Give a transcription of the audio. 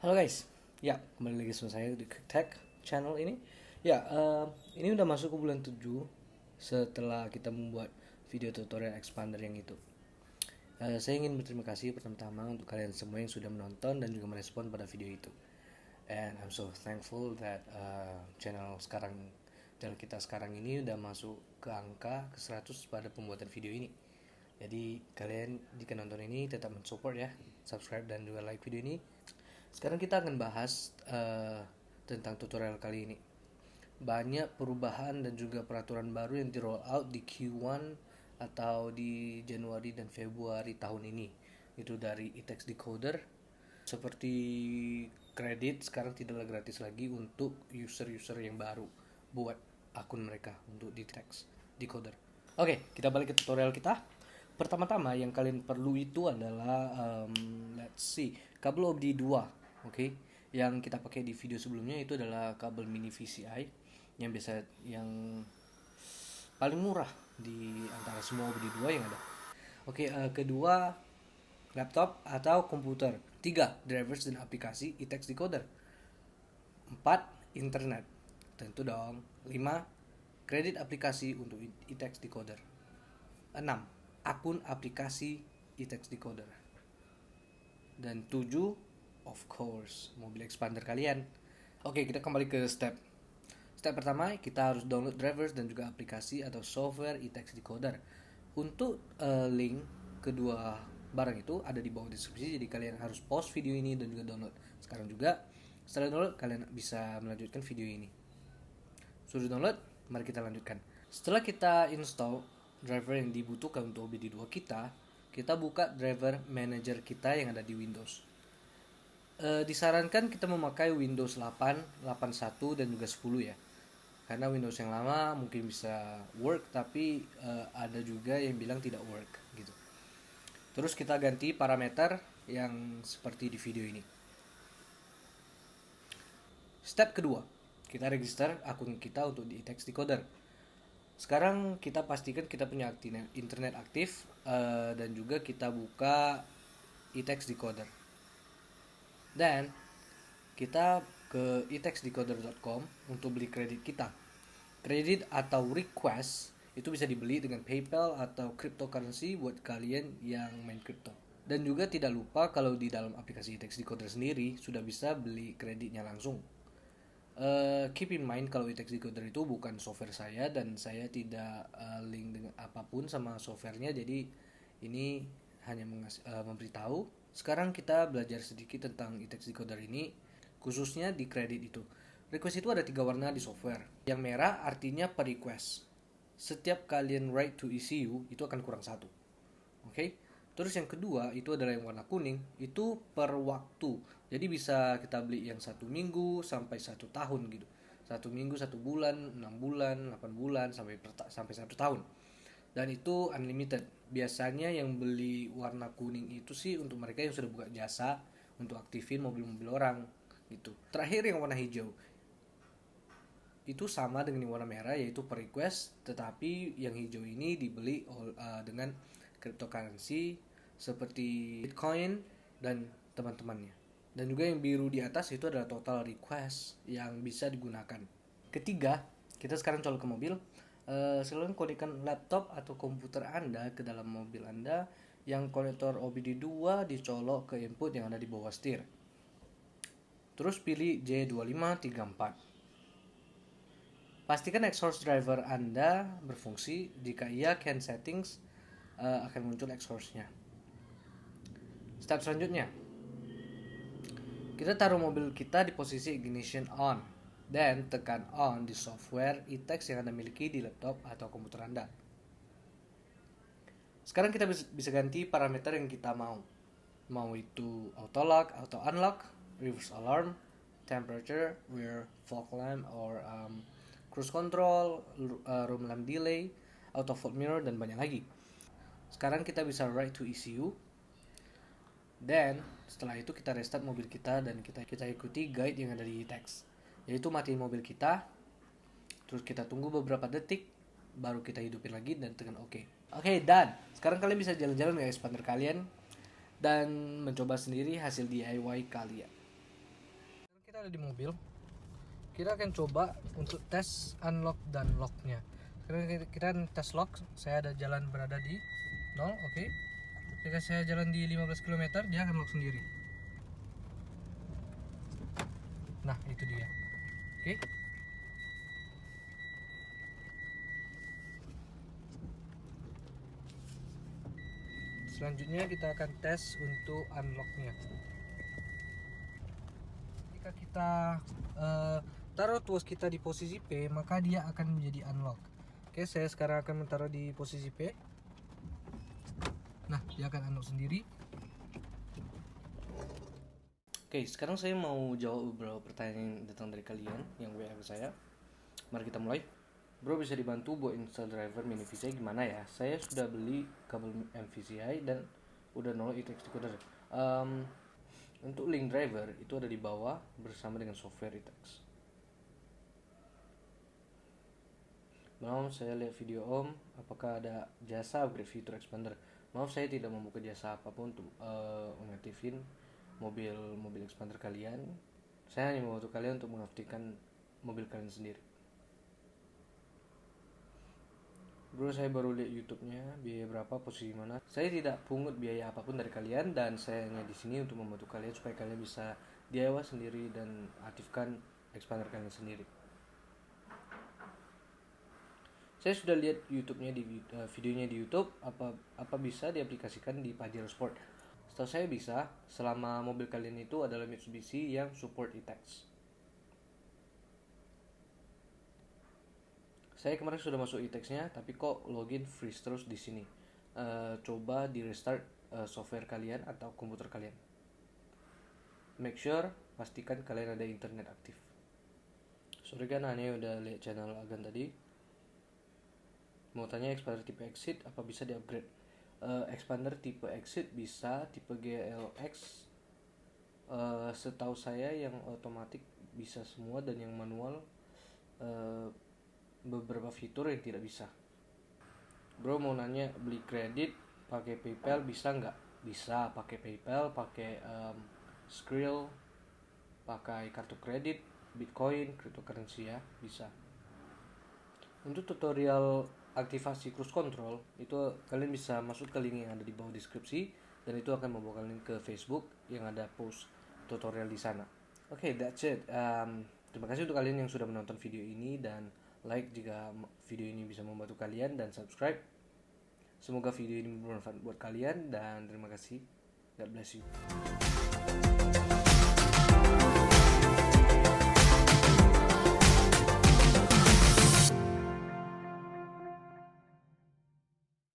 Halo guys, ya kembali lagi sama saya di Quick Tech channel ini. Ya, ini udah masuk ke bulan 7 setelah kita membuat video tutorial expander yang itu. Saya ingin berterima kasih pertama-tama untuk kalian semua yang sudah menonton dan juga merespon pada video itu. And I'm so thankful that channel kita sekarang ini udah masuk ke angka ke 100 pada pembuatan video ini. Jadi kalian jika nonton ini tetap mensupport ya, subscribe dan juga like video ini. Sekarang kita akan bahas tentang tutorial kali ini. Banyak perubahan dan juga peraturan baru yang di roll out di Q1 atau di Januari dan Februari tahun ini. Itu dari eText Decoder. Seperti kredit sekarang tidaklah gratis lagi untuk user-user yang baru buat akun mereka untuk eText Decoder. Oke, kita balik ke tutorial kita. Pertama-tama yang kalian perlu itu adalah let's see, kabel OBD 2. Oke, yang kita pakai di video sebelumnya itu adalah kabel mini VCI yang paling murah di antara semua OBD 2 yang ada. Oke, kedua laptop atau komputer. 3 drivers dan aplikasi eText Decoder. 4 internet. Tentu dong. 5 kredit aplikasi untuk eText Decoder. 6 akun aplikasi eText Decoder. Dan 7 of course mobil expander kalian. Oke, kita kembali ke step pertama. Kita harus download drivers dan juga aplikasi atau software eText Decoder. Untuk link kedua barang itu ada di bawah deskripsi, jadi kalian harus pause video ini dan juga download sekarang juga. Setelah download kalian bisa melanjutkan video ini. Sudah download, mari kita lanjutkan. Setelah kita install driver yang dibutuhkan untuk OBD2 kita buka driver manager kita yang ada di Windows. Disarankan kita memakai Windows 8, 81 dan juga 10 ya. Karena Windows yang lama mungkin bisa work tapi ada juga yang bilang tidak work gitu. Terus kita ganti parameter yang seperti di video ini. Step kedua, kita register akun kita untuk di eText Decoder. Sekarang kita pastikan kita punya internet aktif dan juga kita buka eText Decoder. Dan kita ke etextdecoder.com untuk beli kredit kita. Kredit atau request itu bisa dibeli dengan PayPal atau cryptocurrency buat kalian yang main crypto. Dan juga tidak lupa kalau di dalam aplikasi eText Decoder sendiri sudah bisa beli kreditnya langsung. Keep in mind kalau eText Decoder itu bukan software saya dan saya tidak link dengan apapun sama softwarenya, jadi ini hanya memberitahu. Sekarang kita belajar sedikit tentang eText Decoder ini, khususnya di kredit itu. Request itu ada 3 warna di software. Yang merah artinya per request. Setiap kalian write to ECU itu akan kurang 1. Oke? Terus yang kedua itu adalah yang warna kuning, itu per waktu. Jadi bisa kita beli yang 1 minggu sampai 1 tahun gitu. 1 minggu, 1 bulan, 6 bulan, 8 bulan sampai 1 tahun. Dan itu unlimited. Biasanya yang beli warna kuning itu sih untuk mereka yang sudah buka jasa untuk aktifin mobil-mobil orang gitu. Terakhir yang warna hijau itu sama dengan yang warna merah, yaitu per request, tetapi yang hijau ini dibeli dengan cryptocurrency seperti Bitcoin dan teman-temannya. Dan juga yang biru di atas itu adalah total request yang bisa digunakan. Ketiga, kita sekarang colok ke mobil. Silahkan konekkan laptop atau komputer Anda ke dalam mobil Anda yang konektor OBD2 dicolok ke input yang ada di bawah setir. Terus pilih J2534. Pastikan exhaust driver Anda berfungsi. Jika iya, can settings akan muncul exhaustnya. Step selanjutnya, kita taruh mobil kita di posisi ignition on. Dan tekan on di software eText yang Anda miliki di laptop atau komputer Anda. Sekarang kita bisa ganti parameter yang kita mau. Mau itu auto lock, auto unlock, reverse alarm, temperature, rear fog lamp, or cruise control, room lamp delay, auto fold mirror, dan banyak lagi. Sekarang kita bisa write to ECU. Dan setelah itu kita restart mobil kita dan kita ikuti guide yang ada di eText. Yaitu matiin mobil kita, terus kita tunggu beberapa detik, baru kita hidupin lagi dan tekan OK. Oke, dan sekarang kalian bisa jalan-jalan ke expander kalian dan mencoba sendiri hasil DIY kalian. Kita ada di mobil. Kita akan coba untuk tes unlock dan locknya. Sekarang kita tes lock. Saya ada jalan berada di 0, oke. Jika saya jalan di 15 km, dia akan lock sendiri. Nah, itu dia. Oke. Selanjutnya kita akan tes untuk unlocknya. Jika kita taruh tuas kita di posisi P, maka dia akan menjadi unlock. Oke, saya sekarang akan menaruh di posisi P. Nah, dia akan unlock sendiri. Oke, sekarang saya mau jawab beberapa pertanyaan yang datang dari kalian yang WA ke saya. Mari kita mulai. Bro, bisa dibantu buat install driver mini VCI gimana ya? Saya sudah beli kabel MVCI dan udah nol ITX decoder. Untuk link driver itu ada di bawah bersama dengan software ITX. Maaf, saya lihat video Om, apakah ada jasa upgrade fitur expander? Maaf, saya tidak membuka jasa apapun untuk mengaktifin mobil expander kalian. Saya hanya membantu kalian untuk mengaktifkan mobil kalian sendiri. Bro, saya baru lihat YouTube-nya, biaya berapa, posisi mana. Saya tidak pungut biaya apapun dari kalian dan saya hanya di sini untuk membantu kalian supaya kalian bisa DIY sendiri dan aktifkan expander kalian sendiri. Saya sudah lihat YouTube-nya videonya di YouTube, apa bisa diaplikasikan di Pajero Sport. Setahu saya bisa, selama mobil kalian itu adalah Mitsubishi yang support ITX. Saya kemarin sudah masuk ITX-nya, tapi kok login freeze terus di sini. Coba di restart software kalian atau komputer kalian. Make sure pastikan kalian ada internet aktif. Sorry kan, Ane udah lihat channel Agan tadi. Mau tanya expander tipe exit apa bisa di-upgrade? Expander tipe exit bisa, tipe GLX. Setahu saya yang otomatis bisa semua dan yang manual beberapa fitur yang tidak bisa. Bro, mau nanya, beli kredit pakai PayPal bisa nggak? Bisa, pakai PayPal, pakai Skrill, pakai kartu kredit, Bitcoin, cryptocurrency ya, bisa. Untuk tutorial aktivasi cruise control itu kalian bisa masuk ke link yang ada di bawah deskripsi dan itu akan membawa kalian ke Facebook yang ada post tutorial di sana. Oke, that's it. Terima kasih untuk kalian yang sudah menonton video ini dan like jika video ini bisa membantu kalian dan subscribe. Semoga video ini bermanfaat buat kalian dan terima kasih. God bless you.